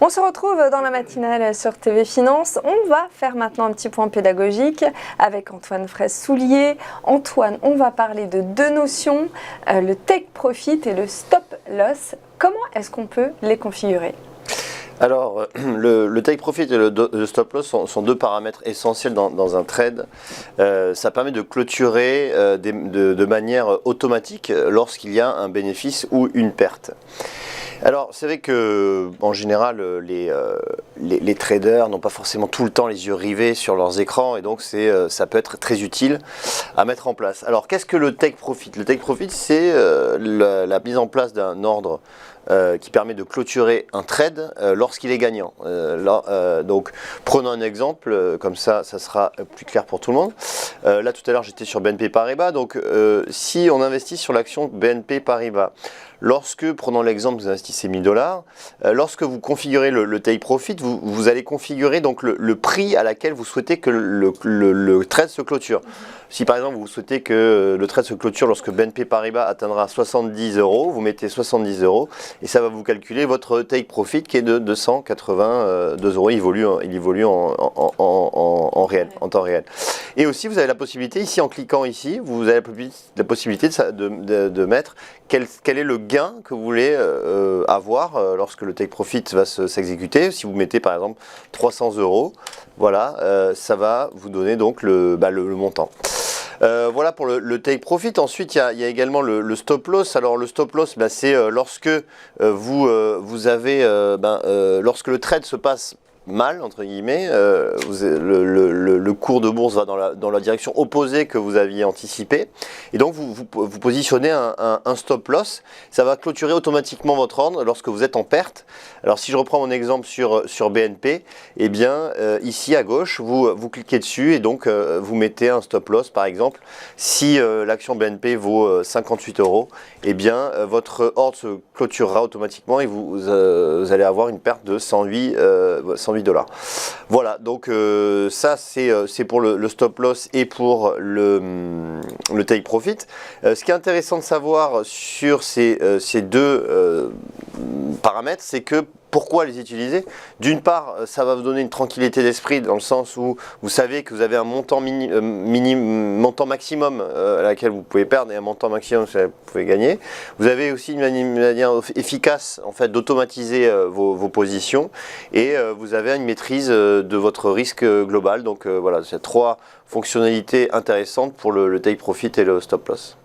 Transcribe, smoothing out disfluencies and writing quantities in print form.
On se retrouve dans la matinale sur TV Finance. On va faire maintenant un petit point pédagogique avec Antoine Fraisse-Soulier. Antoine, on va parler de deux notions, le take profit et le stop loss. Comment est-ce qu'on peut les configurer ? Alors, le take profit et le stop loss sont deux paramètres essentiels dans un trade. Ça permet de clôturer de manière automatique lorsqu'il y a un bénéfice ou une perte. Alors, c'est vrai que en général, les traders n'ont pas forcément tout le temps les yeux rivés sur leurs écrans et donc ça peut être très utile à mettre en place. Alors, qu'est-ce que le take profit ? Le take profit, c'est la mise en place d'un ordre qui permet de clôturer un trade lorsqu'il est gagnant. Donc, prenons un exemple, comme ça sera plus clair pour tout le monde. Là, tout à l'heure, j'étais sur BNP Paribas. Donc, si on investit sur l'action BNP Paribas, prenons l'exemple, vous investissez 1000 $, lorsque vous configurez le take profit, vous allez configurer donc le prix à laquelle vous souhaitez que le trade se clôture. Si par exemple vous souhaitez que le trade se clôture lorsque BNP Paribas atteindra 70 €, vous mettez 70 € et ça va vous calculer votre take profit qui est de 282 €. Il évolue en réel, en temps réel. Et aussi vous avez la possibilité, ici en cliquant ici, vous avez la possibilité de mettre quel est le gain que vous voulez avoir lorsque le take profit va s'exécuter. Si vous mettez par exemple 300 €, voilà, ça va vous donner donc le montant. Voilà pour le take profit. Ensuite, il y a également le stop loss. Alors le stop loss, c'est lorsque lorsque le trade se passe mal, entre guillemets, le cours de bourse va dans la direction opposée que vous aviez anticipé, et donc vous positionnez un stop loss. Ça va clôturer automatiquement votre ordre lorsque vous êtes en perte. Alors si je reprends mon exemple sur BNP, eh bien ici à gauche, vous cliquez dessus et donc vous mettez un stop loss. Par exemple, si l'action BNP vaut 58 €, eh bien votre ordre se clôturera automatiquement et vous allez avoir une perte de 108 $. Voilà, donc ça c'est pour le stop loss et pour le take profit. Ce qui est intéressant de savoir sur ces deux paramètres, c'est que pourquoi les utiliser? D'une part, ça va vous donner une tranquillité d'esprit dans le sens où vous savez que vous avez un montant montant maximum à laquelle vous pouvez perdre et un montant maximum que vous pouvez gagner. Vous avez aussi une manière efficace en fait d'automatiser vos positions et vous avez une maîtrise de votre risque global. Donc voilà, c'est trois fonctionnalités intéressantes pour le take profit et le stop loss.